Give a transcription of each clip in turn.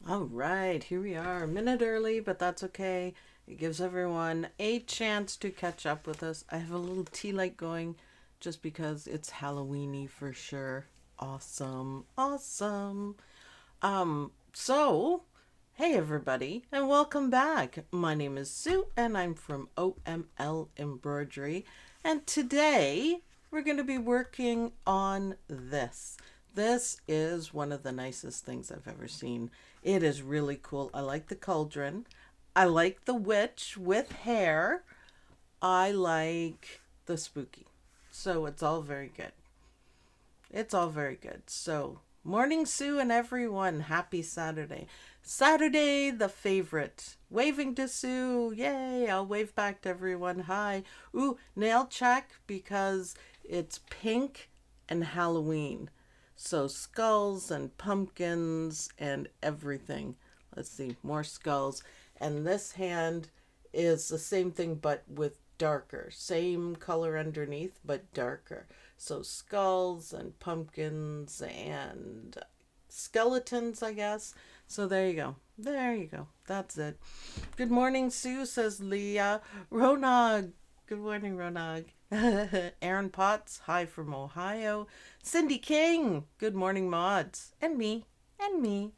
All right, here we are, a minute early, but that's okay. It gives everyone a chance to catch up with us. I have a little tea light going just because it's Halloweeny for sure. Awesome, awesome. So, hey everybody, and welcome back. My name is Sue, and I'm from OML Embroidery, and today we're going to be working on this. This is one of the nicest things I've ever seen. It is really cool. I like the cauldron. I like the witch with hair. I like the spooky. So it's all very good. It's all very good. So, morning, Sue, and everyone. Happy Saturday. Saturday, the favorite. Waving to Sue. Yay. I'll wave back to everyone. Hi. Ooh, nail check because it's pink and Halloween. So, skulls and pumpkins and everything. Let's see, more skulls. And this hand is the same thing but with darker. Same color underneath but darker. So skulls and pumpkins and skeletons, I guess. So there you go. There you go. That's it. Good morning, Sue, says Leah. Ronag. Good morning, Ronag. Aaron Potts, hi from Ohio. Cindy King, good morning, mods. And me. And me.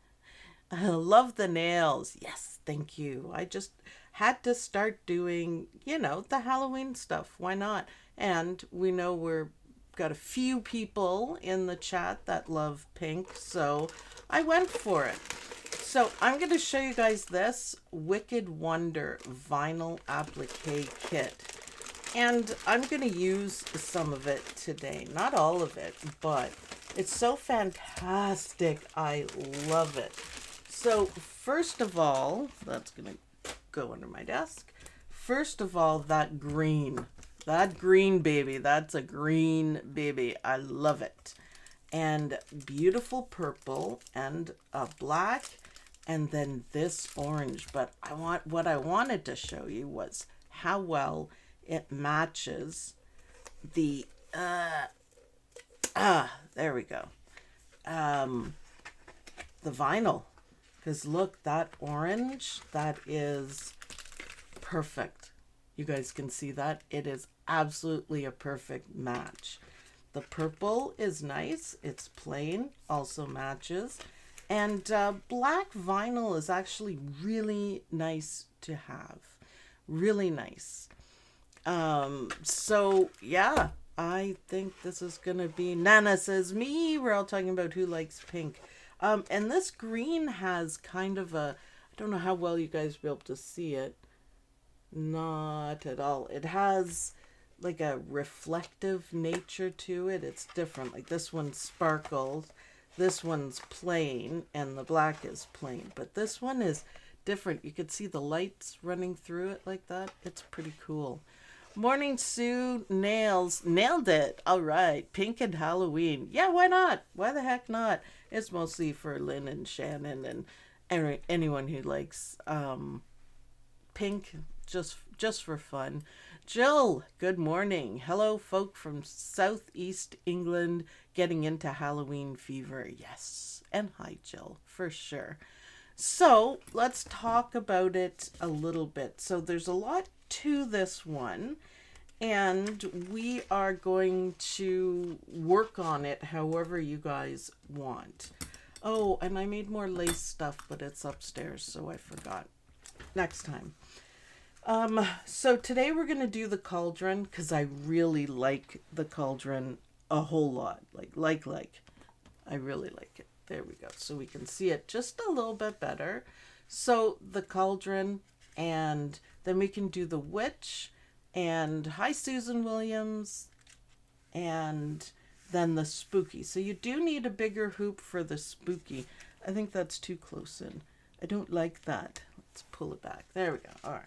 Love the nails. Yes, thank you. I just had to start doing, the Halloween stuff. Why not? And we know we're got a few people in the chat that love pink, so I went for it. So I'm going to show you guys this Wicked Wonder vinyl applique kit. And I'm going to use some of it today. Not all of it, but it's so fantastic. I love it. So first of all, that's going to go under my desk. First of all, that green baby, that's a green baby. I love it. And beautiful purple and a black and then this orange. But what I wanted to show you was how well it matches the there we go. The vinyl. Because look, that orange, that is perfect. You guys can see that. It is absolutely a perfect match. The purple is nice. It's plain, also matches. And black vinyl is actually really nice to have. Really nice. So, yeah, I think this is going to be... Nana says, me. We're all talking about who likes pink. And this green has kind of a... I don't know how well you guys will be able to see it. Not at all. It has like a reflective nature to it. It's different. Like this one sparkles, this one's plain, and the black is plain. But this one is different. You could see the lights running through it like that. It's pretty cool. Morning, Sue. Nails. Nailed it. All right. Pink and Halloween. Yeah, why not? Why the heck not? It's mostly for Lynn and Shannon and anyone who likes pink just for fun. Jill, good morning. Hello, folk from southeast England getting into Halloween fever. Yes. And hi, Jill, for sure. So let's talk about it a little bit. So there's a lot to this one, and we are going to work on it however you guys want. Oh, and I made more lace stuff, but it's upstairs, so I forgot. Next time. So today we're going to do the cauldron because I really like the cauldron a whole lot. Like. I really like it. There we go. So we can see it just a little bit better. So the cauldron, and then we can do the witch, and hi Susan Williams, and then the spooky. So you do need a bigger hoop for the spooky. I think that's too close in. I don't like that. Let's pull it back. There we go. All right.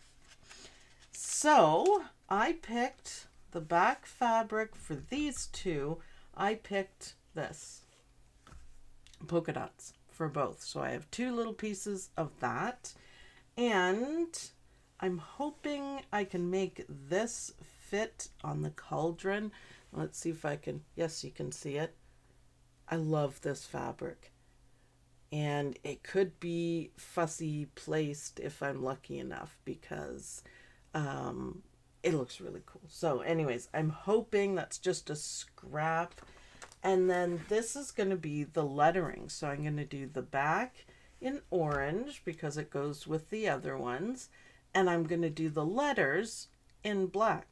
So I picked the back fabric for these two. I picked this polka dots for both. So I have two little pieces of that. And I'm hoping I can make this fit on the cauldron. Let's see if I can. Yes, you can see it. I love this fabric. And it could be fussy placed if I'm lucky enough, because it looks really cool. So anyways, I'm hoping that's just a scrap. And then this is going to be the lettering. So I'm going to do the back in orange because it goes with the other ones. And I'm going to do the letters in black.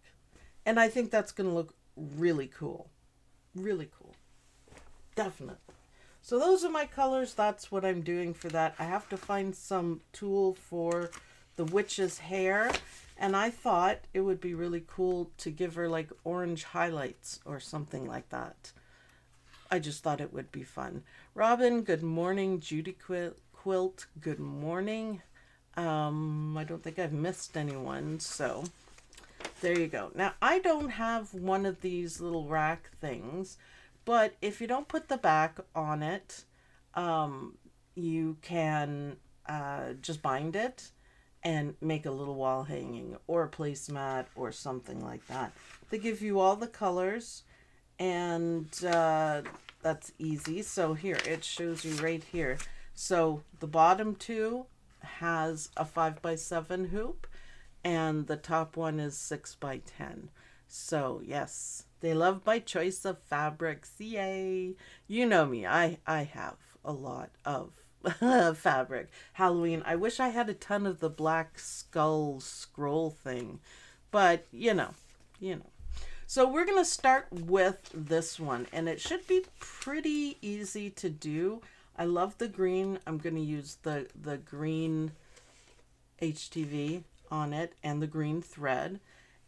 And I think that's going to look really cool. Really cool. Definitely. So those are my colors. That's what I'm doing for that. I have to find some tool for the witch's hair. And I thought it would be really cool to give her like orange highlights or something like that. I just thought it would be fun. Robin, good morning. Judy Quilt, good morning. I don't think I've missed anyone. So there you go. Now, I don't have one of these little rack things, but if you don't put the back on it, you can just bind it and make a little wall hanging or a placemat or something like that. They give you all the colors, and that's easy. So here, it shows you right here. So the bottom two has a 5x7 hoop, and the top one is 6x10. So yes, they love my choice of fabrics. Yay! You know me, I have a lot of fabric. Halloween, I wish I had a ton of the black skull scroll thing, but you know. So we're going to start with this one, and it should be pretty easy to do. I love the green. I'm going to use the green HTV on it and the green thread.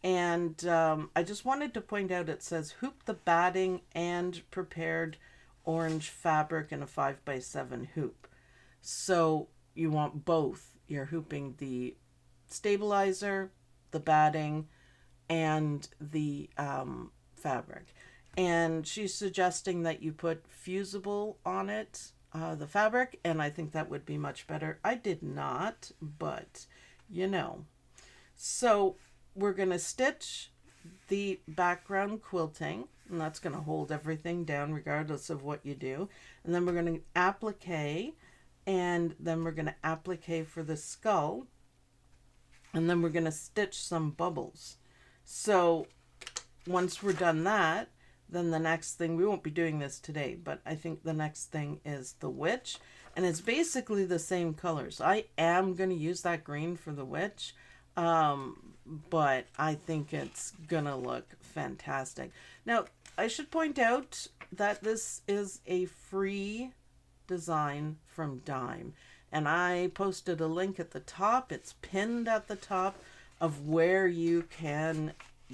And I just wanted to point out, it says hoop the batting and prepared orange fabric in a 5x7 hoop. So you want both. You're hooping the stabilizer, the batting, and the fabric. And she's suggesting that you put fusible on it, the fabric, and I think that would be much better. I did not, but you know. So we're going to stitch the background quilting, and that's going to hold everything down regardless of what you do. And then we're going to applique, and then we're going to applique for the skull, and then we're going to stitch some bubbles. So once we're done that, then the next thing, we won't be doing this today, but I think the next thing is the witch, and it's basically the same colors. I am going to use that green for the witch, but I think it's gonna look fantastic. Now, I should point out that this is a free design from Dime, and I posted a link at the top. It's pinned at the top of where you can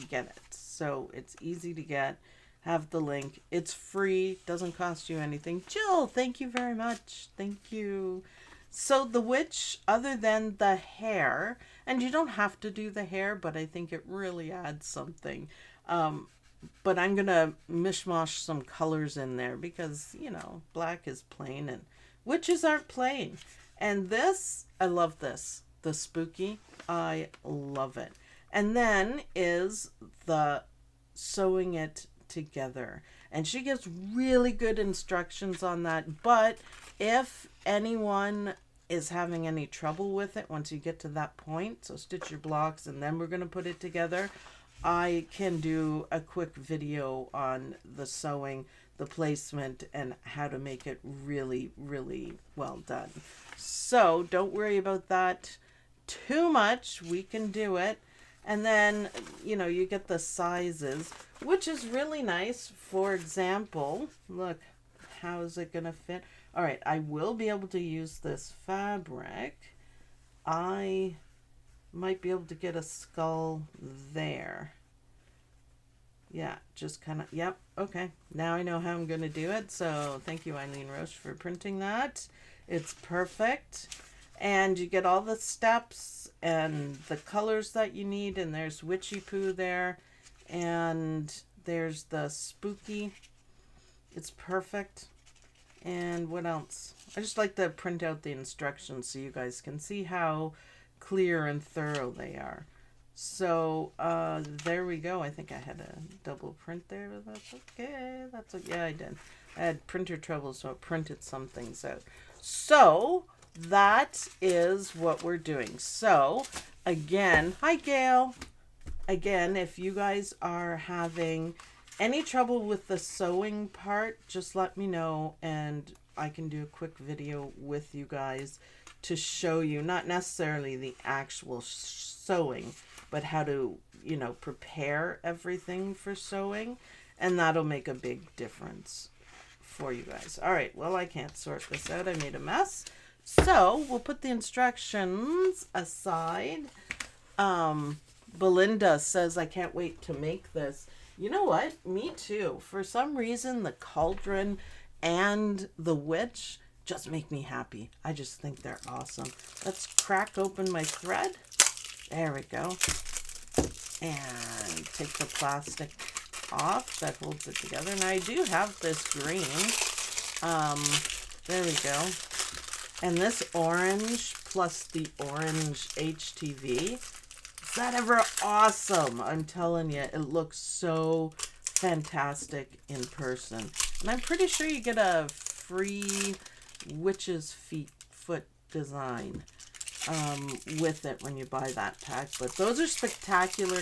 get it. So it's easy to get. Have the link. It's free, doesn't cost you anything. Jill, thank you very much. Thank you. So the witch, other than the hair, and you don't have to do the hair, but I think it really adds something. But I'm going to mishmash some colors in there because, you know, black is plain and witches aren't plain. And this, I love this. The spooky, I love it. And then is the sewing it together. And she gives really good instructions on that. But if anyone is having any trouble with it once you get to that point, so stitch your blocks and then we're going to put it together, I can do a quick video on the sewing, the placement, and how to make it really, really well done. So don't worry about that too much. We can do it. And then, you know, you get the sizes, which is really nice. For example, look, how is it going to fit? All right, I will be able to use this fabric. I might be able to get a skull there. Yeah, just kind of, yep, okay. Now I know how I'm going to do it. So thank you, Eileen Roche, for printing that. It's perfect. And you get all the steps and the colors that you need. And there's Witchy Poo there. And there's the spooky. It's perfect. And what else? I just like to print out the instructions so you guys can see how clear and thorough they are. So there we go. I think I had a double print there, but that's okay. That's okay. Yeah, I did. I had printer trouble, so it printed some things out. So that is what we're doing. So again, hi Gail. Again, if you guys are having any trouble with the sewing part, just let me know and I can do a quick video with you guys to show you, not necessarily the actual sewing, but how to, you know, prepare everything for sewing, and that'll make a big difference for you guys. All right, well, I can't sort this out. I made a mess. So we'll put the instructions aside. Belinda says, I can't wait to make this. You know what? Me too. For some reason, the cauldron and the witch just make me happy. I just think they're awesome. Let's crack open my thread. There we go. And take the plastic off that holds it together. And I do have this green. There we go. And this orange plus the orange HTV. Is that ever awesome? I'm telling you, it looks so fantastic in person. And I'm pretty sure you get a free witch's foot design with it when you buy that pack. But those are spectacular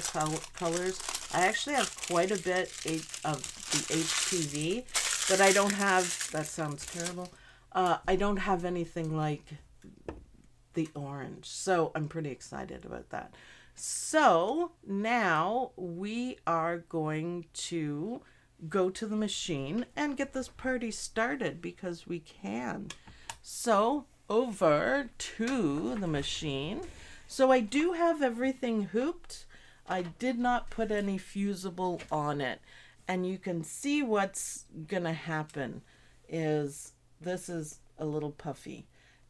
colors. I actually have quite a bit of the HTV, but I don't have, that sounds terrible, I don't have anything like the orange. So I'm pretty excited about that. So now we are going to go to the machine and get this party started because we can. So over to the machine. So I do have everything hooped. I did not put any fusible on it. And you can see what's gonna happen is this is a little puffy.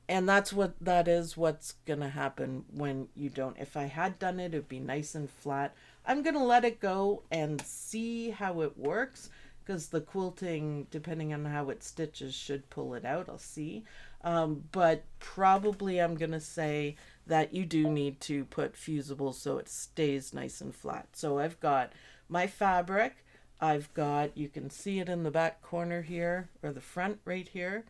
And that's what's gonna happen when you don't. If I had done it, it'd be nice and flat. I'm gonna let it go and see how it works, because the quilting, depending on how it stitches, should pull it out. I'll see. But probably I'm gonna say that you do need to put fusible so it stays nice and flat. So I've got my fabric. I've got, you can see it in the back corner here, or the front right here.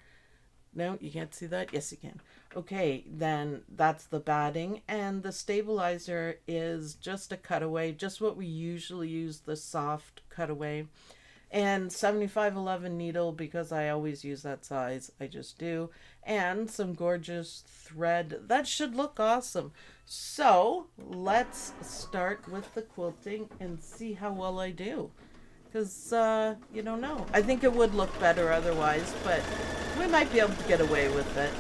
No, you can't see that? Yes, you can. Okay, then that's the batting, and the stabilizer is just a cutaway, just what we usually use, the soft cutaway. And 7511 needle, because I always use that size, I just do. And some gorgeous thread. That should look awesome. So let's start with the quilting and see how well I do. Because you don't know. I think it would look better otherwise, but we might be able to get away with it.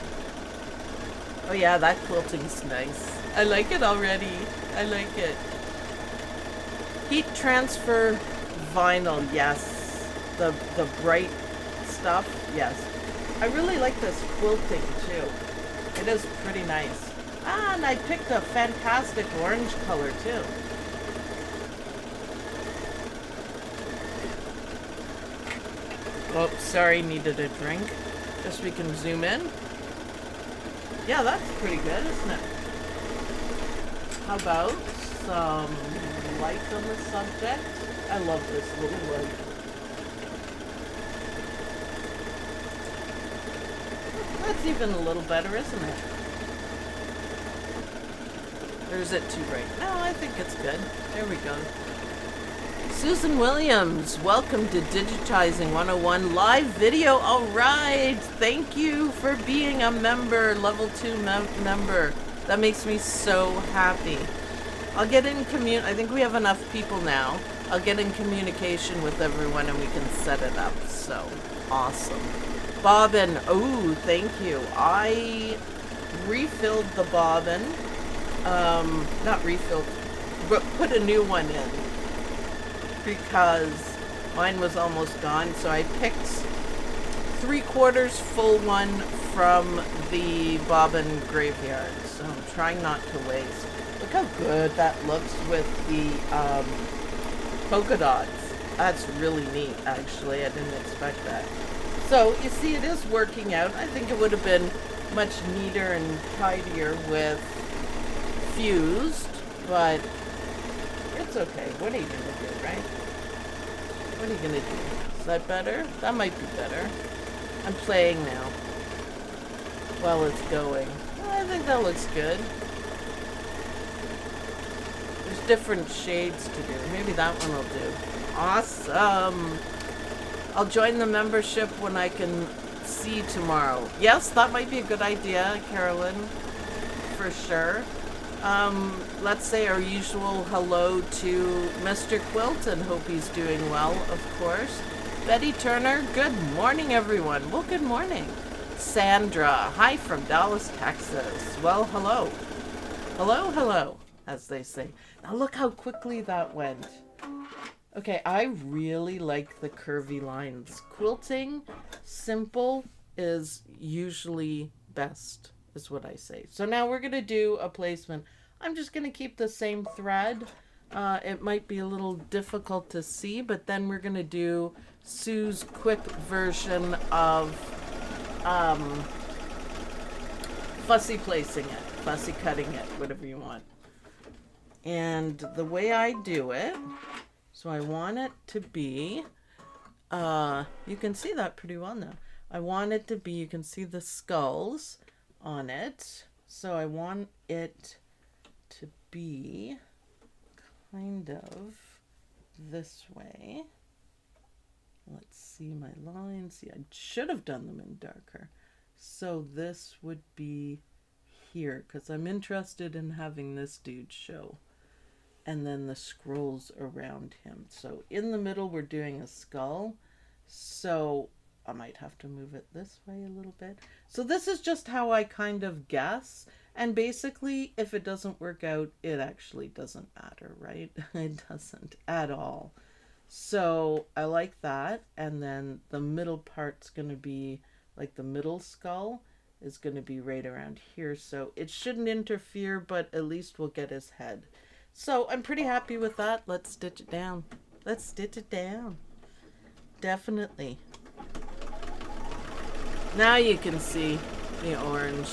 Oh yeah, that quilting's nice. I like it already. I like it. Heat transfer vinyl, yes. The bright stuff, yes. I really like this quilting too. It is pretty nice. Ah, and I picked a fantastic orange color too. Oh, sorry, needed a drink. Just we can zoom in. Yeah, that's pretty good, isn't it? How about some light on the subject? I love this little light. That's even a little better, isn't it? Or is it too bright? No, I think it's good. There we go. Susan Williams, welcome to Digitizing 101 live video. All right, thank you for being a member, level 2 member. That makes me so happy. I'll get in I think we have enough people now. I'll get in communication with everyone and we can set it up. So awesome. Bobbin, oh, thank you. I refilled the bobbin. Not refilled, but put a new one in, because mine was almost gone. So I picked 3/4 full one from the bobbin graveyard. So I'm trying not to waste. Look how good that looks with the polka dots. That's really neat, actually. I didn't expect that. So you see, it is working out. I think it would have been much neater and tidier with fused, but it's okay. What are you gonna do, right? What are you gonna do? Is that better? That might be better. I'm playing now. while it's going. I think that looks good. There's different shades to do. Maybe that one will do. Awesome. I'll join the membership when I can see tomorrow. Yes, that might be a good idea, Carolyn, for sure. Let's say our usual hello to Mr. Quilton. Hope he's doing well, of course. Betty Turner, good morning, everyone. Well, good morning. Sandra, hi from Dallas, Texas. Well, hello. Hello, hello, as they say. Now look how quickly that went. Okay, I really like the curvy lines. Quilting, simple is usually best, is what I say. So now we're going to do a placement. I'm just going to keep the same thread. It might be a little difficult to see, but then we're going to do Sue's quick version of fussy placing it, fussy cutting it, whatever you want. And the way I do it, so I want it to be, you can see that pretty well now. I want it to be, you can see the skulls on it. So I want it to be kind of this way. Let's see my lines. See, I should have done them in darker. So this would be here because I'm interested in having this dude show. And then the scrolls around him. So in the middle, we're doing a skull. So I might have to move it this way a little bit. So this is just how I kind of guess. And basically, if it doesn't work out, it actually doesn't matter, right? It doesn't at all. So I like that. And then the middle part's going to be like the middle skull is going to be right around here. So it shouldn't interfere, but at least we'll get his head. So I'm pretty happy with that. Let's stitch it down. Let's stitch it down. Definitely. Now you can see the orange.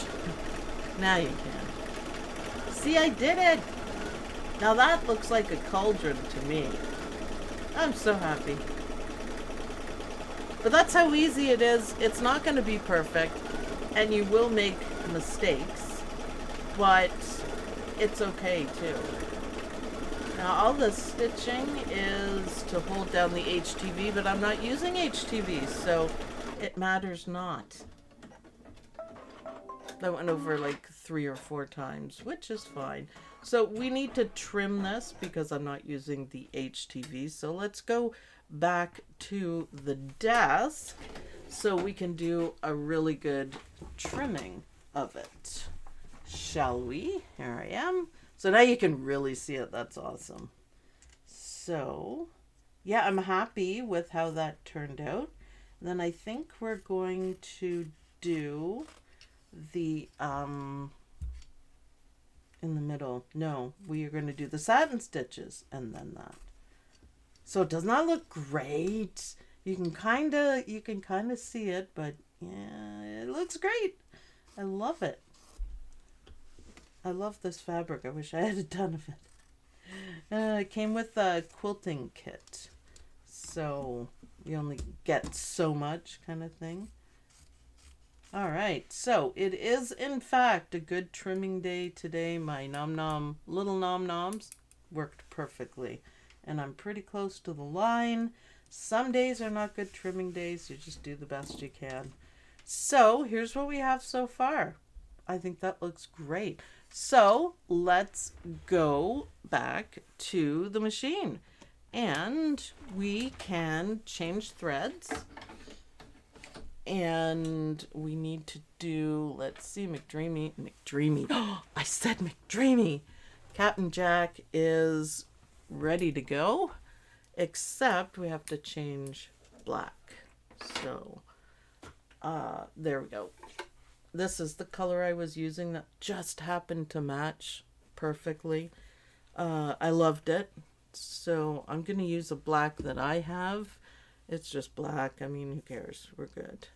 Now you can. See, I did it. Now that looks like a cauldron to me. I'm so happy. But that's how easy it is. It's not going to be perfect. And you will make mistakes. But it's okay too. Now all the stitching is to hold down the HTV, but I'm not using HTV, so it matters not. That went over like 3 or 4 times, which is fine. So we need to trim this because I'm not using the HTV. So let's go back to the desk so we can do a really good trimming of it. Shall we? Here I am. So now you can really see it. That's awesome. So, yeah, I'm happy with how that turned out. And then I think we're going to do the, in the middle. No, we are going to do the satin stitches and then that. So does not look great. You can kind of see it, but yeah, it looks great. I love it. I love this fabric. I wish I had a ton of it. It came with a quilting kit. So you only get so much kind of thing. All right. So it is, in fact, a good trimming day today. My little nom-noms worked perfectly. And I'm pretty close to the line. Some days are not good trimming days. You just do the best you can. So here's what we have so far. I think that looks great. So let's go back to the machine and we can change threads and we need to do, let's see, McDreamy. Oh, I said McDreamy. Captain Jack is ready to go, except we have to change black. So there we go. This is the color I was using that just happened to match perfectly. I loved it. So I'm going to use a black that I have. It's just black. I mean, who cares? We're good.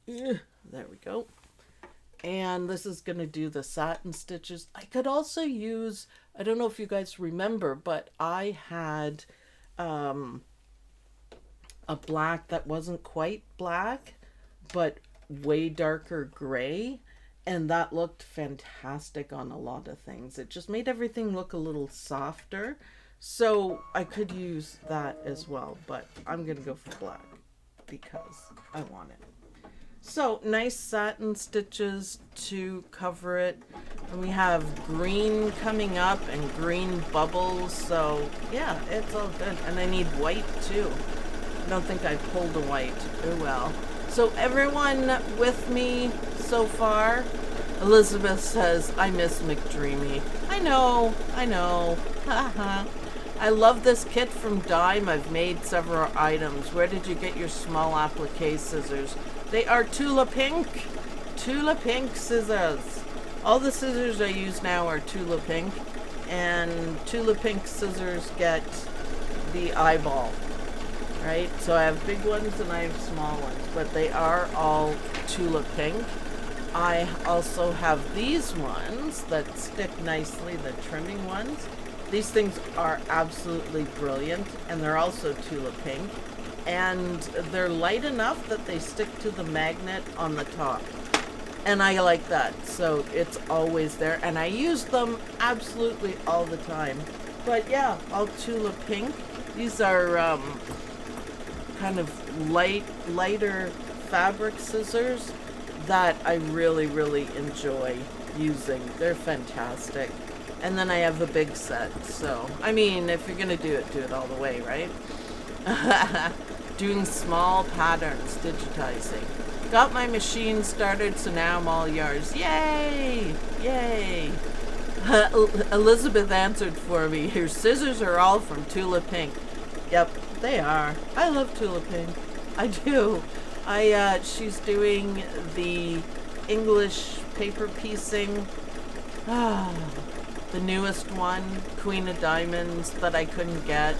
There we go. And this is going to do the satin stitches. I could also use, I don't know if you guys remember, but I had a black that wasn't quite black, but way darker gray, and that looked fantastic on a lot of things. It just made everything look a little softer. So I could use that as well, but I'm going to go for black because I want it. So nice satin stitches to cover it. And we have green coming up and green bubbles. So yeah, it's all good. And I need white too. I don't think I pulled a white. Oh well. So everyone with me so far? Elizabeth says, I miss McDreamy. I know. Haha. I love this kit from Dime. I've made several items. Where did you get your small applique scissors? They are Tula Pink. Tula Pink scissors. All the scissors I use now are Tula Pink. And Tula Pink scissors get the eyeball. Right? So I have big ones and I have small ones. But they are all Tula Pink. I also have these ones that stick nicely, the trimming ones. These things are absolutely brilliant, and they're also Tula Pink, and they're light enough that they stick to the magnet on the top, and I like that, so it's always there, and I use them absolutely all the time. But yeah, all Tula Pink. These are kind of lighter fabric scissors that I really enjoy using. They're fantastic. And then I have a big set. So, I mean, if you're going to do it all the way, right? Doing small patterns, digitizing. Got my machine started, so now I'm all yours. Yay! Yay! Elizabeth answered for me. Your scissors are all from Tula Pink. Yep, they are. I love Tula Pink. I do. She's doing the English paper piecing. The newest one, Queen of Diamonds, that I couldn't get.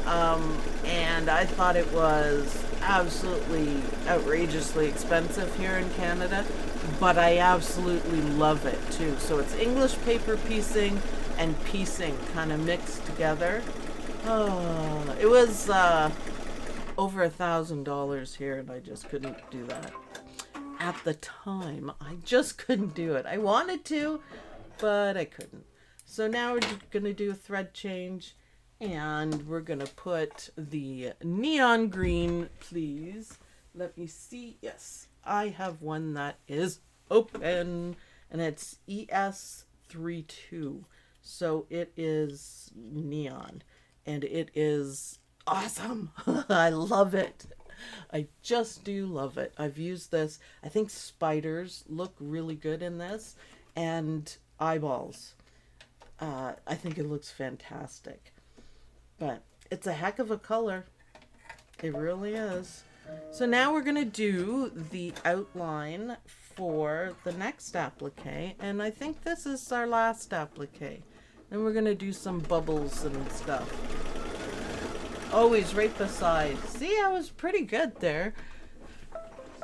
And I thought it was absolutely outrageously expensive here in Canada, but I absolutely love it too. So it's English paper piecing and piecing kind of mixed together. Oh, it was over $1,000 here, and I just couldn't do that. At the time, I just couldn't do it. I wanted to, but I couldn't. So now we're going to do a thread change, and we're going to put the neon green, please. Let me see. Yes, I have one that is open, and it's ES32. So it is neon, and it is awesome. I love it. I just do love it. I've used this. I think spiders look really good in this, and eyeballs. I think it looks fantastic. But it's a heck of a color. It really is. So now we're going to do the outline for the next applique. And I think this is our last applique. Then we're going to do some bubbles and stuff. Always right beside. See, I was pretty good there.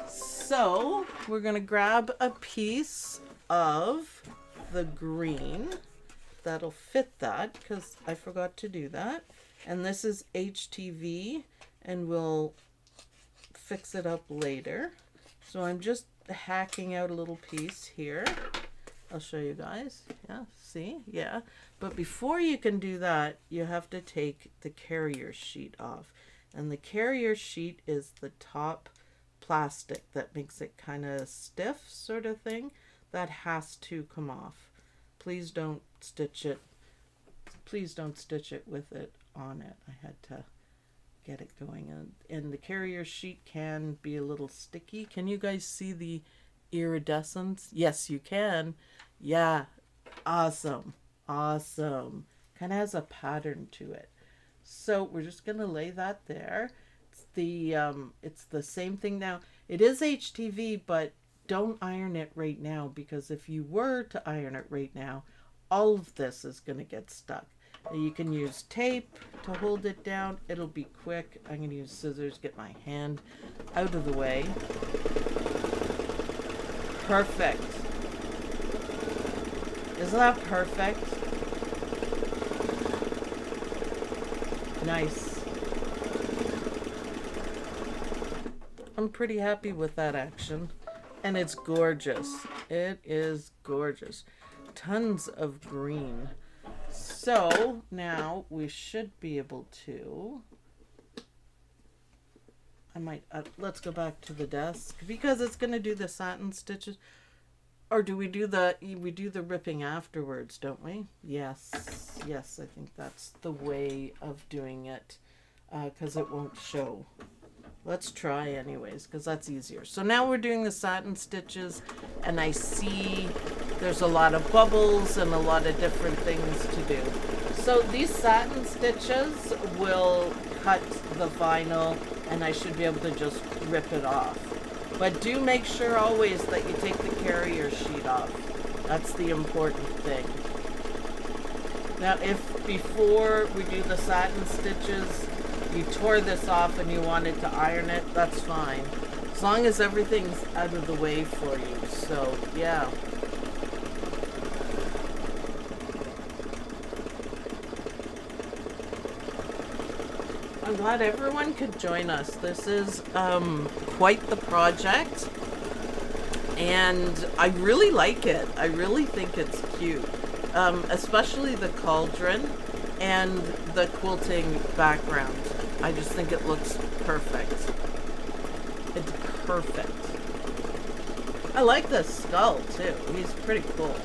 So we're going to grab a piece of the green. That'll fit that because I forgot to do that. And this is HTV, and we'll fix it up later. So I'm just hacking out a little piece here. I'll show you guys. Yeah, see? Yeah. But before you can do that, you have to take the carrier sheet off. And the carrier sheet is the top plastic that makes it kind of stiff sort of thing. That has to come off. Please don't stitch it. Please don't stitch it with it on it. I had to get it going. And the carrier sheet can be a little sticky. Can you guys see the iridescence? Yes, you can. Yeah. Awesome. Awesome. Kind of has a pattern to it. So we're just going to lay that there. It's the same thing now. It is HTV, but don't iron it right now, because if you were to iron it right now, all of this is going to get stuck. You can use tape to hold it down. It'll be quick. I'm going to use scissors, get my hand out of the way. Perfect. Isn't that perfect? Nice. I'm pretty happy with that action. And it's gorgeous. It is gorgeous. Tons of green. So now we should be able to, I might, let's go back to the desk because it's going to do the satin stitches. Or do we do the ripping afterwards, don't we? Yes. Yes, I think that's the way of doing it because it won't show. Let's try anyways because that's easier. So now we're doing the satin stitches and I see there's a lot of bubbles and a lot of different things to do. So these satin stitches will cut the vinyl and I should be able to just rip it off. But do make sure always that you take the carrier sheet off. That's the important thing. Now if before we do the satin stitches you tore this off and you wanted to iron it, that's fine. As long as everything's out of the way for you. So yeah. I'm glad everyone could join us. This is quite the project and I really like it. I really think it's cute, especially the cauldron and the quilting background. I just think it looks perfect. It's perfect. I like the skull too. He's pretty cool.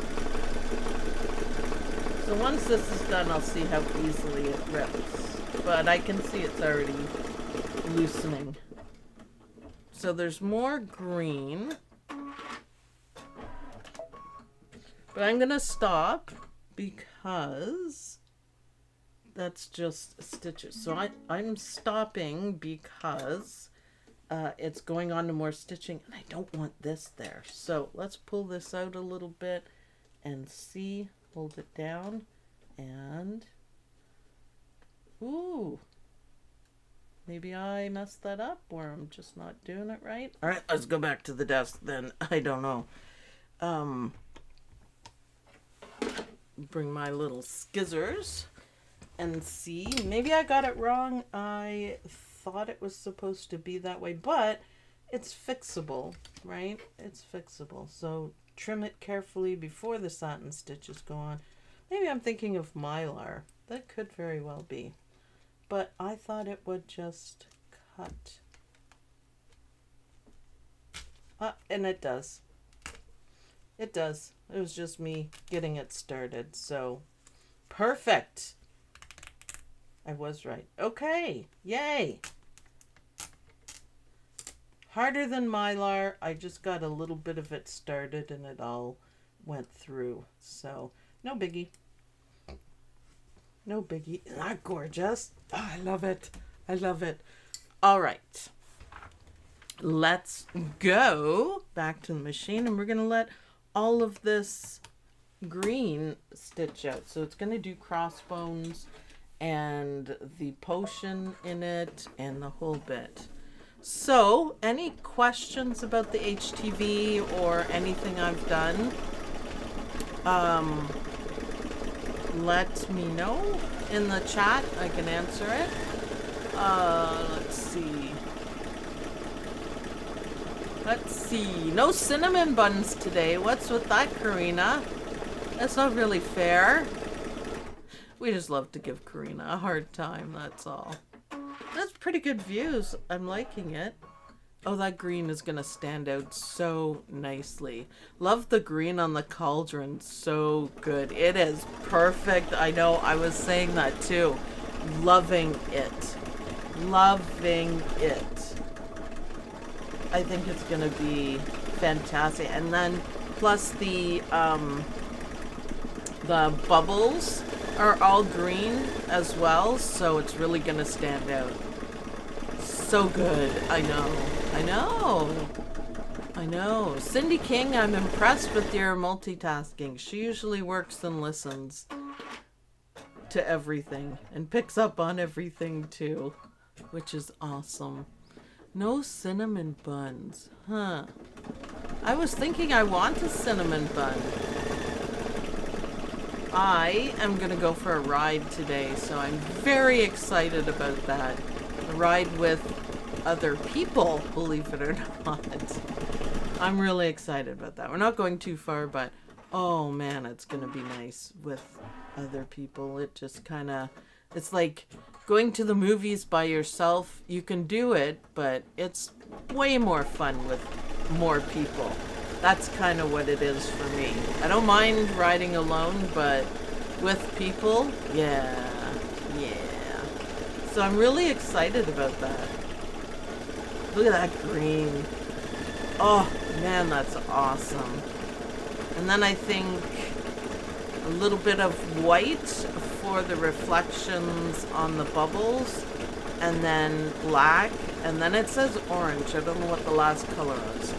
So once this is done, I'll see how easily it rips. But I can see it's already loosening. So there's more green. But I'm going to stop because that's just stitches. So I'm stopping because it's going on to more stitching and I don't want this there. So let's pull this out a little bit and see, hold it down and ooh, maybe I messed that up or I'm just not doing it right. All right, let's go back to the desk then. I don't know. Bring my little skizzers and see. Maybe I got it wrong. I thought it was supposed to be that way, but it's fixable, right? It's fixable. So trim it carefully before the satin stitches go on. Maybe I'm thinking of mylar. That could very well be. But I thought it would just cut. And it does. It does. It was just me getting it started. So, perfect. I was right. Okay. Yay. Harder than mylar. I just got a little bit of it started and it all went through. So, no biggie. No biggie. Isn't that gorgeous? Oh, I love it. I love it. All right. Let's go back to the machine and we're going to let all of this green stitch out. So it's going to do crossbones and the potion in it and the whole bit. So any questions about the HTV or anything I've done? Let me know in the chat. I can answer it. Let's see. Let's see. No cinnamon buns today. What's with that, Karina? That's not really fair. We just love to give Karina a hard time, that's all. That's pretty good views. I'm liking it. Oh, that green is going to stand out so nicely. Love the green on the cauldron. So good. It is perfect. I know. I was saying that too. Loving it. Loving it. I think it's going to be fantastic. And then plus the bubbles are all green as well. So it's really going to stand out. So good. I know. I know. I know. Cindy King, I'm impressed with your multitasking. She usually works and listens to everything and picks up on everything too, which is awesome. No cinnamon buns. Huh. I was thinking I want a cinnamon bun. I am going to go for a ride today, so I'm very excited about that. A ride with other people, believe it or not. I'm really excited about that. We're not going too far, but oh man, it's going to be nice with other people. It just kind of, it's like going to the movies by yourself. You can do it, but it's way more fun with more people. That's kind of what it is for me. I don't mind riding alone, but with people, yeah. So I'm really excited about that. Look at that green. Oh man, that's awesome. And then I think a little bit of white for the reflections on the bubbles, and then black, and then it says orange. I don't know what the last color is.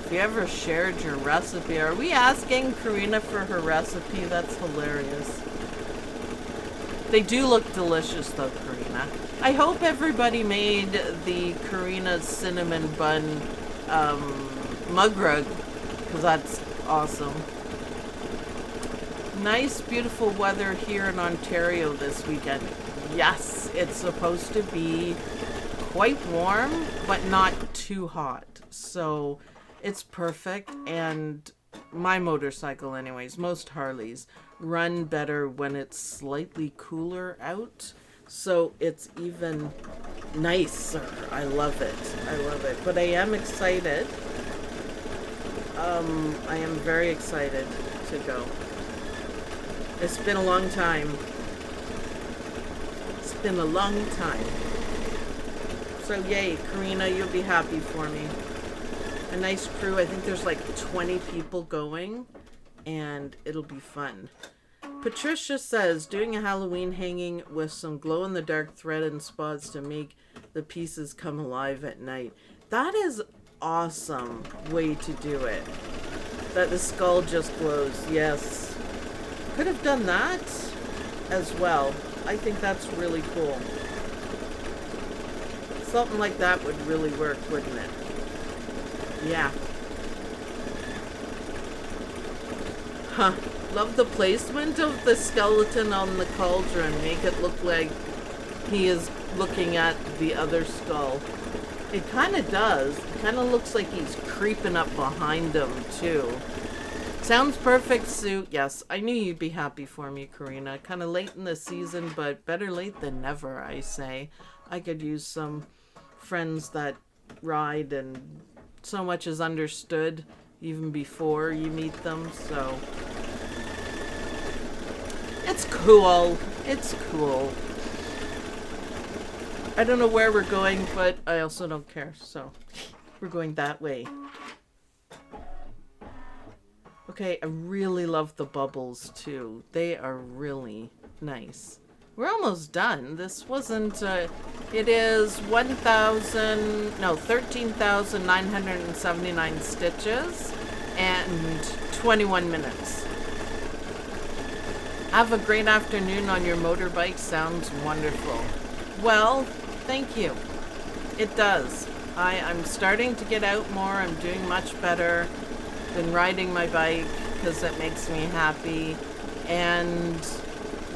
If you ever shared your recipe, are we asking Karina for her recipe? That's hilarious. They do look delicious though, Karina. I hope everybody made the Karina's cinnamon bun mug rug, because that's awesome. Nice, beautiful weather here in Ontario this weekend. Yes, it's supposed to be quite warm, but not too hot. So it's perfect. And my motorcycle anyways, most Harleys, run better when it's slightly cooler out. So it's even nicer. I love it. I love it. But I am excited. I am very excited to go. It's been a long time. It's been a long time. So yay, Karina, you'll be happy for me. A nice crew. I think there's like 20 people going, and it'll be fun. Patricia says, doing a Halloween hanging with some glow-in-the-dark thread and spots to make the pieces come alive at night. That is awesome way to do it. That the skull just glows. Yes. Could have done that as well. I think that's really cool. Something like that would really work, wouldn't it? Yeah. Huh. Love the placement of the skeleton on the cauldron. Make it look like he is looking at the other skull. It kind of does. It kind of looks like he's creeping up behind him, too. Sounds perfect, Sue. Yes, I knew you'd be happy for me, Karina. Kind of late in the season, but better late than never, I say. I could use some friends that ride, and so much is understood even before you meet them, so it's cool. It's cool. I don't know where we're going, but I also don't care, so we're going that way. Okay, I really love the bubbles too. They are really nice. We're almost done. This wasn't, it is 13,979 stitches and 21 minutes. Have a great afternoon on your motorbike. Sounds wonderful. Well, thank you. It does. I'm starting to get out more. I'm doing much better. Been riding my bike because it makes me happy. And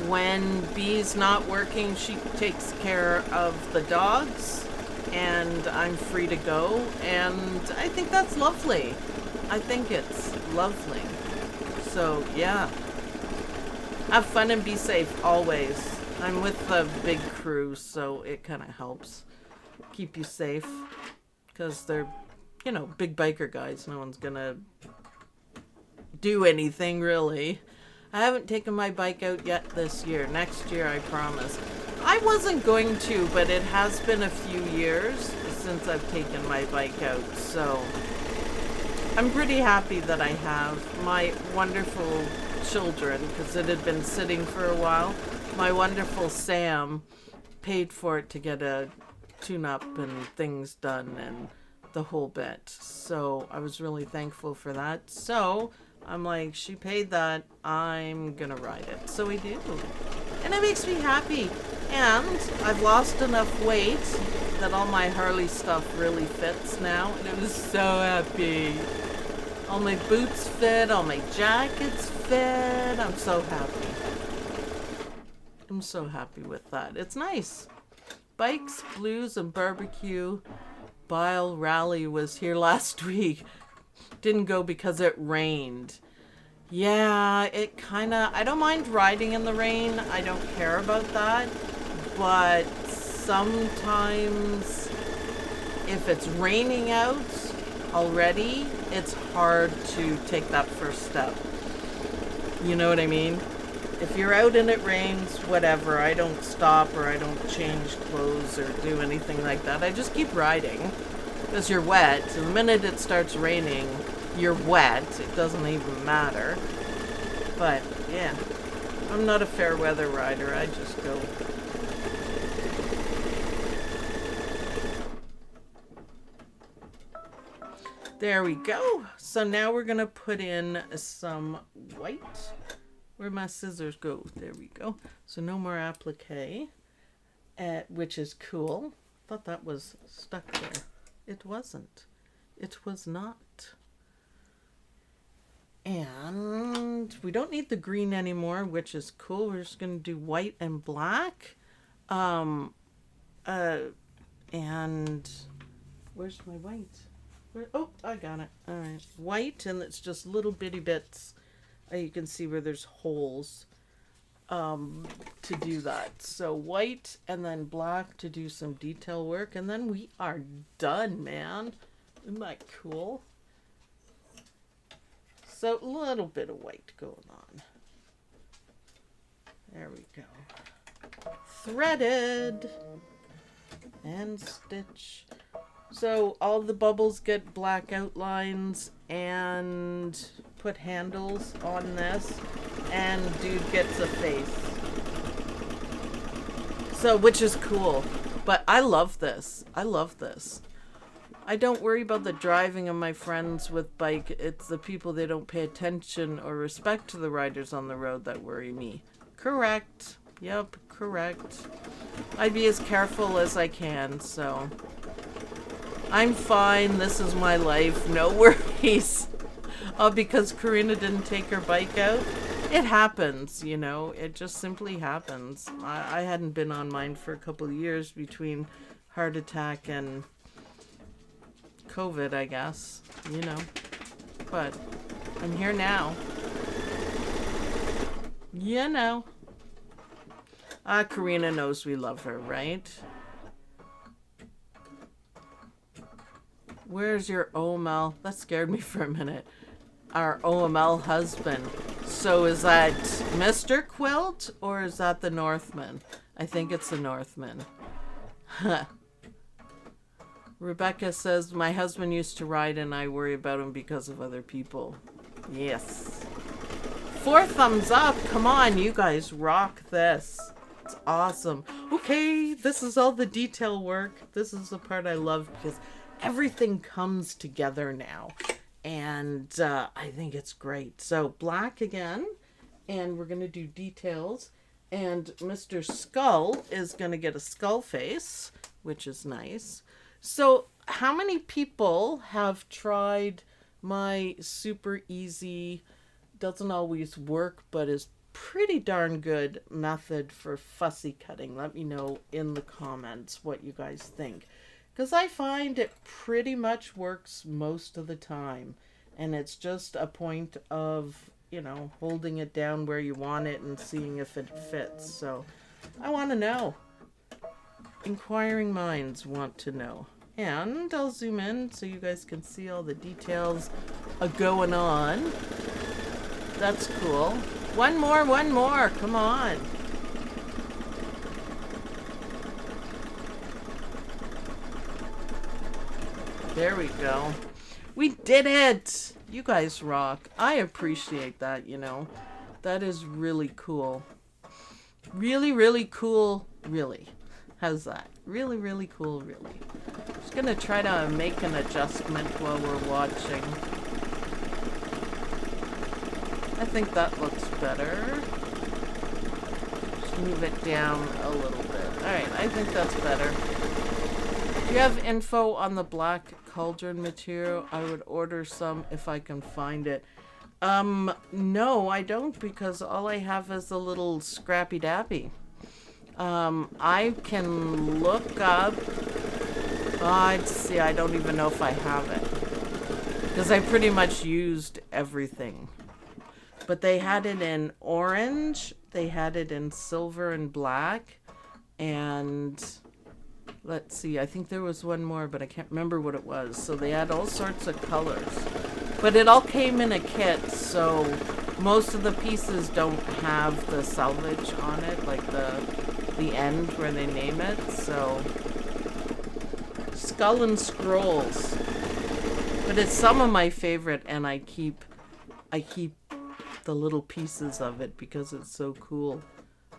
when Bee's not working, she takes care of the dogs, and I'm free to go, and I think that's lovely. I think it's lovely. So, yeah. Have fun and be safe, always. I'm with the big crew, so it kind of helps keep you safe, because they're, you know, big biker guys. No one's gonna do anything, really. I haven't taken my bike out yet this year. Next year, I promise. I wasn't going to, but it has been a few years since I've taken my bike out, so I'm pretty happy that I have. My wonderful children, because it had been sitting for a while, my wonderful Sam paid for it to get a tune-up and things done and the whole bit. So I was really thankful for that. So I'm like, she paid that, I'm gonna ride it. So we do. And it makes me happy. And I've lost enough weight that all my Harley stuff really fits now. And I'm so happy. All my boots fit, all my jackets fit. I'm so happy. I'm so happy with that. It's nice. Bikes, blues, and barbecue. Bile Rally was here last week. Didn't go because it rained. Yeah, it kind of... I don't mind riding in the rain. I don't care about that. But sometimes if it's raining out already, it's hard to take that first step. You know what I mean? If you're out and it rains, whatever, I don't stop or I don't change clothes or do anything like that. I just keep riding because you're wet. The minute it starts raining, you're wet. It doesn't even matter. But yeah, I'm not a fair weather rider. I just go. There we go. So now we're gonna put in some white. Where'd my scissors go? There we go. So no more applique, which is cool. Thought that was stuck there. It wasn't. It was not. And we don't need the green anymore, which is cool. We're just going to do white and black. And where's my white? Oh, I got it. All right. White, and it's just little bitty bits. You can see where there's holes to do that. So white and then black to do some detail work. And then we are done, man. Isn't that cool? So a little bit of white going on. There we go. Threaded and stitch. So all the bubbles get black outlines, and put handles on this, and dude gets a face. So, which is cool. But I love this. I love this. I don't worry about the driving of my friends with bike. It's the people that don't pay attention or respect to the riders on the road that worry me. Correct. Yep, correct. I'd be as careful as I can, so... I'm fine. This is my life. No worries. Because Karina didn't take her bike out. It happens, you know. It just simply happens. I hadn't been on mine for a couple of years between heart attack and COVID, I guess. You know. But I'm here now. You know. Karina knows we love her, right? Where's your OML? That scared me for a minute. Our OML husband. So is that Mr. Quilt or is that the Northman? I think it's the Northman. Rebecca says, my husband used to ride and I worry about him because of other people. Yes. 4 thumbs up. Come on, you guys rock this. It's awesome. Okay, this is all the detail work. This is the part I love because everything comes together now, and I think it's great. So black again, and we're going to do details, and Mr. Skull is going to get a skull face, which is nice. So how many people have tried my super easy, doesn't always work, but is pretty darn good method for fussy cutting? Let me know in the comments what you guys think. Because I find it pretty much works most of the time. And it's just a point of, you know, holding it down where you want it and seeing if it fits. So I want to know. Inquiring minds want to know. And I'll zoom in so you guys can see all the details going on. That's cool. One more. Come on. There we go. We did it! You guys rock. I appreciate that, you know. That is really cool. Really, really cool, really. How's that? Really, really cool, really. Just gonna try to make an adjustment while we're watching. I think that looks better. Just move it down a little bit. Alright, I think that's better. Do you have info on the black cauldron material? I would order some if I can find it. No, I don't, because all I have is a little scrappy dappy. I can look up I'd see, I don't even know if I have it. Because I pretty much used everything. But they had it in orange, they had it in silver and black, and let's see, I think there was one more, but I can't remember what it was. So they had all sorts of colors. But it all came in a kit, so most of the pieces don't have the salvage on it, like the end where they name it. So Skull and Scrolls. But it's some of my favorite, and I keep the little pieces of it because it's so cool.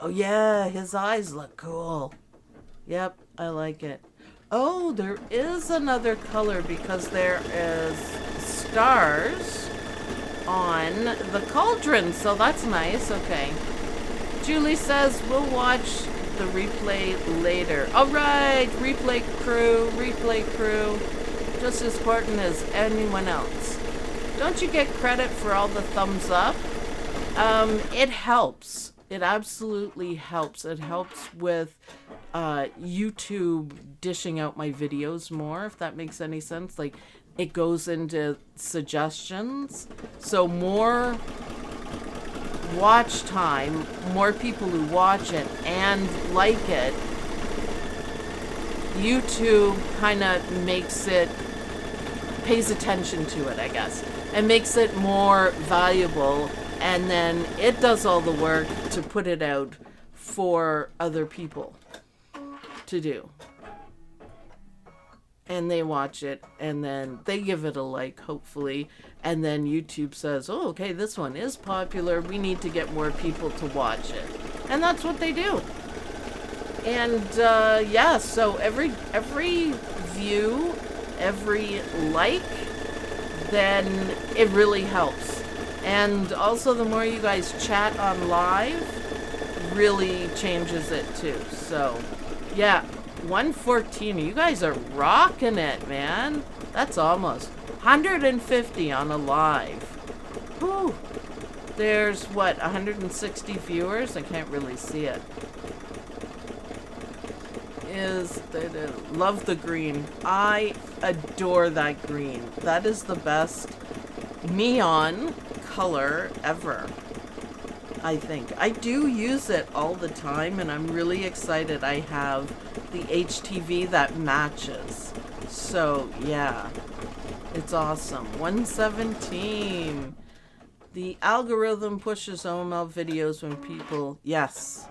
Oh yeah, his eyes look cool. Yep, I like it. Oh, there is another color because there is stars on the cauldron, so that's nice. Okay. Julie says we'll watch the replay later. All right, replay crew, just as important as anyone else. Don't you get credit for all the thumbs up? It helps. It absolutely helps. It helps with YouTube dishing out my videos more, if that makes any sense. Like, it goes into suggestions. So more watch time, more people who watch it and like it, YouTube kind of pays attention to it, I guess, and makes it more valuable, and then it does all the work to put it out for other people to do. And they watch it, and then they give it a like, hopefully, and then YouTube says, oh, okay, this one is popular, we need to get more people to watch it. And that's what they do. And yeah, so every view, every like, then it really helps. And also the more you guys chat on live, really changes it too. So yeah, 114, you guys are rocking it, man. That's almost 150 on a live. Whew. There's what, 160 viewers? I can't really see it. Love the green. I adore that green. That is the best neon color ever, I think. I do use it all the time, and I'm really excited I have the HTV that matches. So yeah, it's awesome. 117. The algorithm pushes OML videos when people... Yes.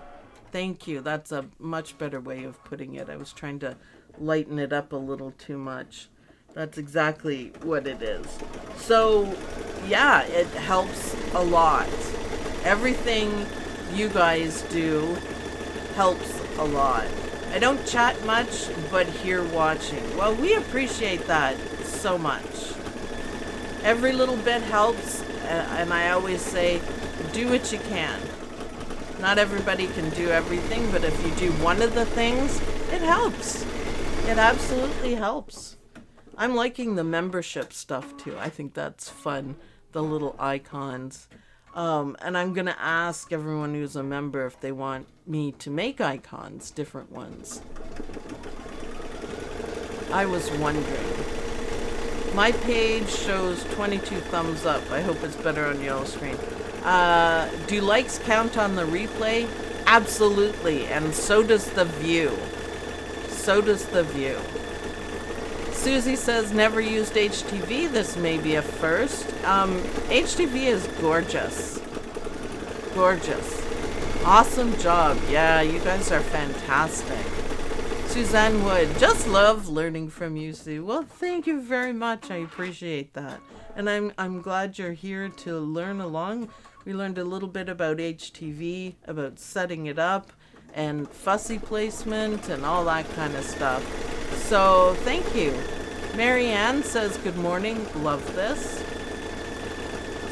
Thank you. That's a much better way of putting it. I was trying to lighten it up a little too much. That's exactly what it is. So, yeah, it helps a lot. Everything you guys do helps a lot. I don't chat much, but here watching. Well, we appreciate that so much. Every little bit helps, and I always say, do what you can. Not everybody can do everything, but if you do one of the things, it helps. It absolutely helps. I'm liking the membership stuff too. I think that's fun, the little icons. And I'm going to ask everyone who's a member if they want me to make icons, different ones. I was wondering. My page shows 22 thumbs up. I hope it's better on yellow screen. Do likes count on the replay? Absolutely, and so does the view. So does the view. Susie says, never used HTV. This may be a first. HTV is gorgeous. Gorgeous. Awesome job. Yeah, you guys are fantastic. Suzanne Wood, just love learning from you, Sue. Well, thank you very much. I appreciate that. And I'm glad you're here to learn along. We learned a little bit about HTV, about setting it up, and fussy placement, and all that kind of stuff. So, thank you. Marianne says, good morning. Love this.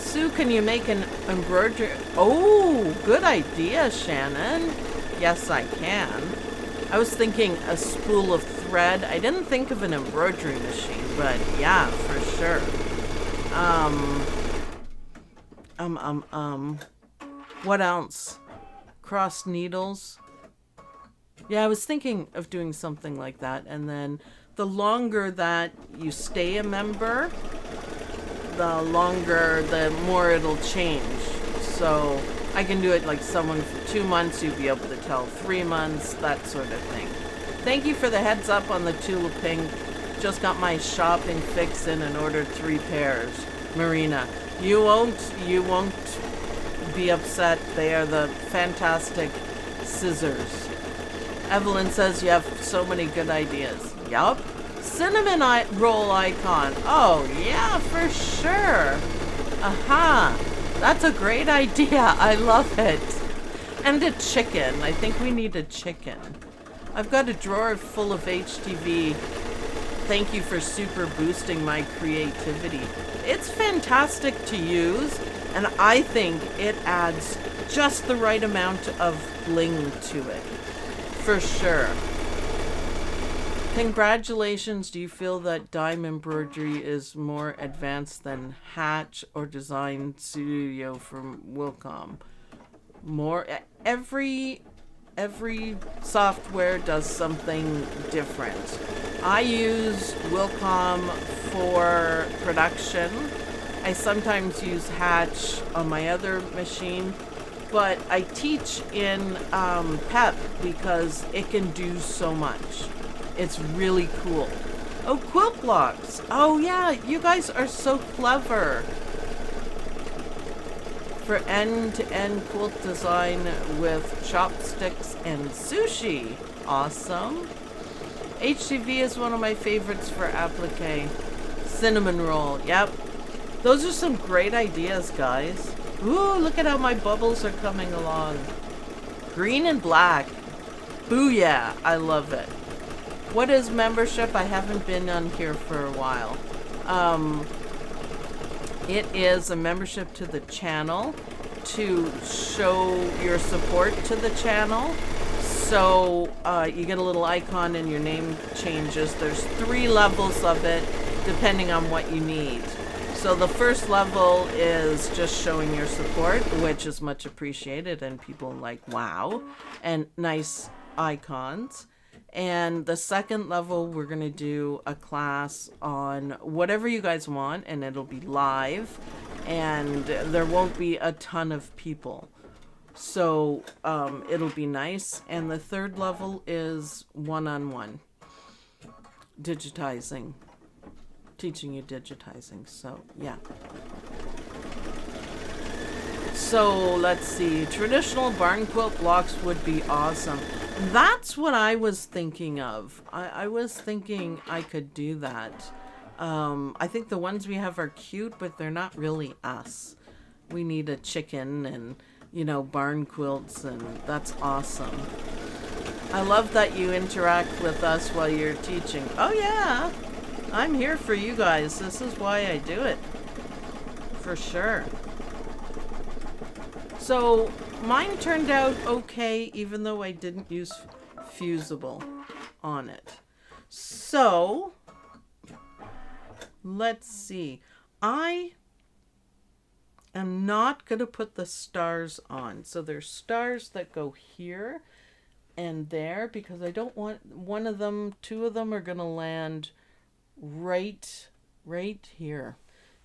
Sue, can you make an embroidery? Oh, good idea, Shannon. Yes, I can. I was thinking a spool of thread. I didn't think of an embroidery machine, but yeah, for sure. What else? Cross needles. Yeah, I was thinking of doing something like that, and then the longer that you stay a member, the more it'll change. So I can do it like someone for 2 months, you'd be able to tell 3 months, that sort of thing. Thank you for the heads up on the Tula Pink. Just got my shopping fix in and ordered 3 pairs. Marina, you won't be upset. They are the fantastic scissors. Evelyn says you have so many good ideas. Yup. Cinnamon roll icon. Oh, yeah, for sure. Aha. That's a great idea. I love it. And a chicken. I think we need a chicken. I've got a drawer full of HTV. Thank you for super boosting my creativity. It's fantastic to use, and I think it adds just the right amount of bling to it. For sure. Congratulations. Do you feel that dime embroidery is more advanced than Hatch or Design Studio from Wilcom? More. Every software does something different. I use Wilcom for production. I sometimes use Hatch on my other machine, but I teach in PEP because it can do so much. It's really cool. Oh, quilt blocks. Oh yeah, you guys are so clever. For end-to-end quilt design with chopsticks and sushi. Awesome. HTV is one of my favorites for applique. Cinnamon roll. Yep. Those are some great ideas, guys. Ooh, look at how my bubbles are coming along. Green and black. Booyah. I love it. What is membership? I haven't been on here for a while. It is a membership to the channel to show your support to the channel. So you get a little icon and your name changes. There's 3 levels of it depending on what you need. So the first level is just showing your support, which is much appreciated, and people like wow, and nice icons. And the second level, we're going to do a class on whatever you guys want, and it'll be live, and there won't be a ton of people. So it'll be nice. And the third level is one-on-one digitizing, teaching you digitizing. So yeah. So let's see, traditional barn quilt blocks would be awesome. That's what I was thinking of. I was thinking I could do that. I think the ones we have are cute, but they're not really us. We need a chicken and, you know, barn quilts, and that's awesome. I love that you interact with us while you're teaching. Oh yeah, I'm here for you guys. This is why I do it. For sure. So mine turned out okay, even though I didn't use fusible on it. So let's see. I am not going to put the stars on. So there's stars that go here and there because I don't want one of them, 2 of them are going to land right here.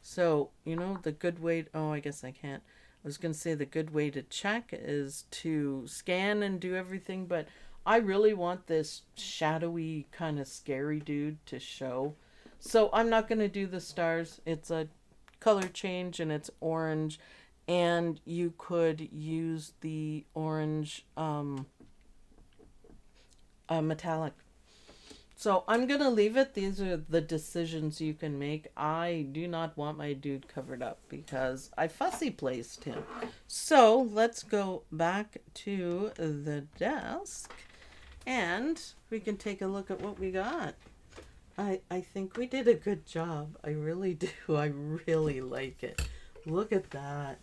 So, you know, the good way, oh, I guess I can't. I was going to say the good way to check is to scan and do everything, but I really want this shadowy kind of scary dude to show. So I'm not going to do the stars. It's a color change and it's orange, and you could use the orange metallic. So I'm going to leave it. These are the decisions you can make. I do not want my dude covered up because I fussy placed him. So let's go back to the desk and we can take a look at what we got. I think we did a good job. I really do. I really like it. Look at that.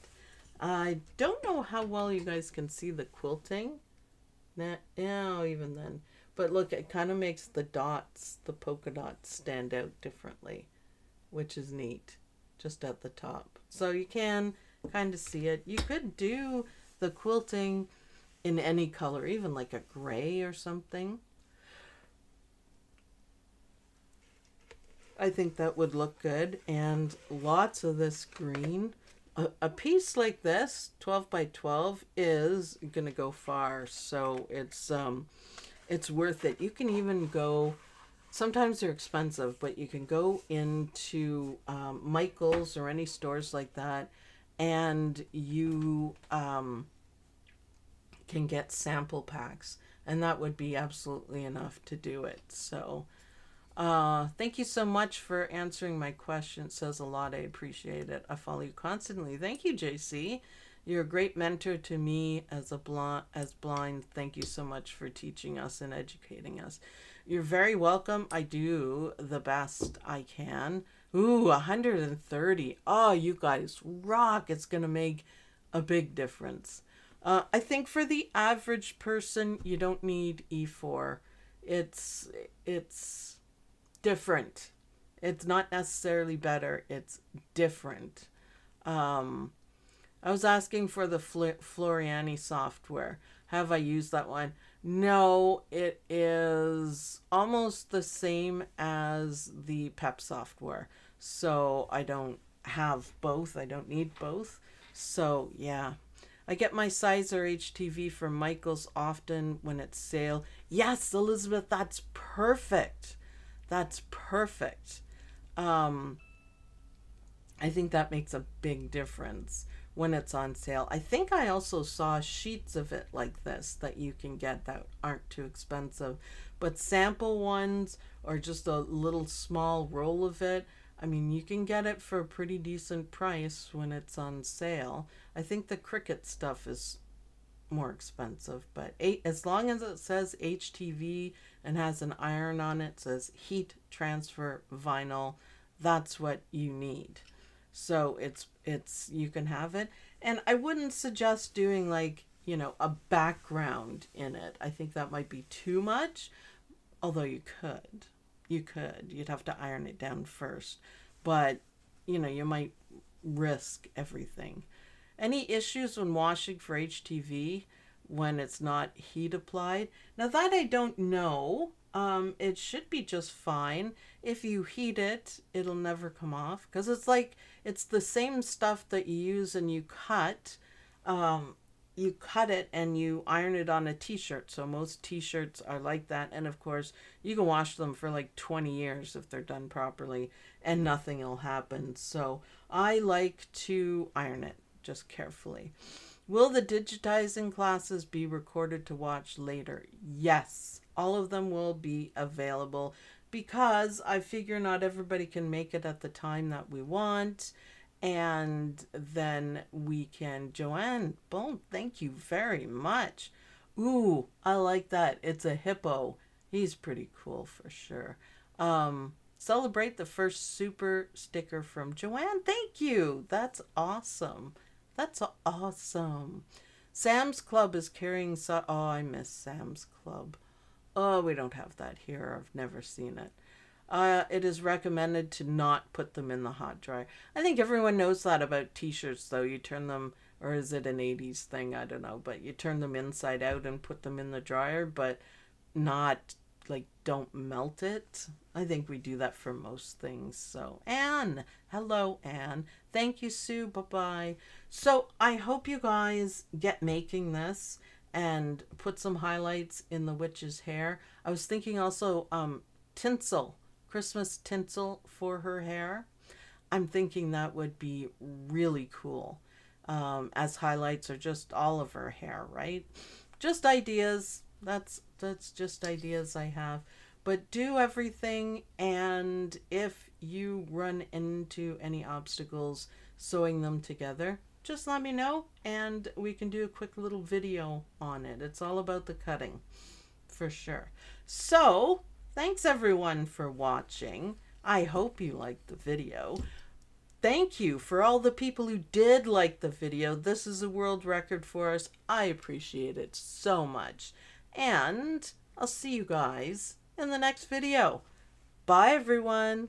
I don't know how well you guys can see the quilting. Yeah, even then. But look, it kind of makes the dots, the polka dots, stand out differently, which is neat, just at the top. So you can kind of see it. You could do the quilting in any color, even like a gray or something. I think that would look good. And lots of this green. A piece like this, 12 by 12, is going to go far. So it's worth it. You can even go, sometimes they're expensive, but you can go into Michael's or any stores like that, and you can get sample packs, and that would be absolutely enough to do it. So thank you so much for answering my question. It says a lot. I appreciate it. I follow you constantly. Thank you, JC. You're a great mentor to me as blind. Thank you so much for teaching us and educating us. You're very welcome. I do the best I can. Ooh, 130. Oh, you guys rock. It's going to make a big difference. I think for the average person, you don't need E4. It's different. It's not necessarily better. It's different. I was asking for the Floriani software. Have I used that one? No, it is almost the same as the PEP software. So I don't have both. I don't need both. So yeah. I get my sizer HTV from Michael's often when it's sale. Yes, Elizabeth, that's perfect. That's perfect. I think that makes a big difference when it's on sale. I think I also saw sheets of it like this that you can get that aren't too expensive. But sample ones or just a little small roll of it, I mean, you can get it for a pretty decent price when it's on sale. I think the Cricut stuff is more expensive, but as long as it says HTV and has an iron on it, says heat transfer vinyl, that's what you need. So it's you can have it. And I wouldn't suggest doing like, you know, a background in it. I think that might be too much, although you could. You'd have to iron it down first, but you know, you might risk everything. Any issues when washing for HTV when it's not heat applied? Now that I don't know. It should be just fine. If you heat it, it'll never come off because it's the same stuff that you use and you cut. You cut it and you iron it on a t-shirt. So most t-shirts are like that. And of course, you can wash them for like 20 years if they're done properly and nothing will happen. So I like to iron it just carefully. Will the digitizing classes be recorded to watch later? Yes, all of them will be available because I figure not everybody can make it at the time that we want. And then we can, Joanne, boom, thank you very much. Ooh, I like that. It's a hippo. He's pretty cool for sure. Celebrate the first super sticker from Joanne. Thank you. That's awesome. That's awesome. Sam's Club is carrying... oh, I miss Sam's Club. Oh, we don't have that here. I've never seen it. It is recommended to not put them in the hot dryer. I think everyone knows that about t-shirts, though. You turn them, or is it an 80s thing? I don't know. But you turn them inside out and put them in the dryer, but not, like, don't melt it. I think we do that for most things. So, Anne. Hello, Anne. Thank you, Sue. Bye-bye. So, I hope you guys get making this and put some highlights in the witch's hair. I was thinking also tinsel. Christmas tinsel for her hair. I'm thinking that would be really cool as highlights or just all of her hair, right? Just ideas. That's just ideas I have. But do everything, and if you run into any obstacles sewing them together, just let me know and we can do a quick little video on it. It's all about the cutting for sure. So thanks everyone for watching. I hope you liked the video. Thank you for all the people who did like the video. This is a world record for us. I appreciate it so much. And I'll see you guys in the next video. Bye everyone.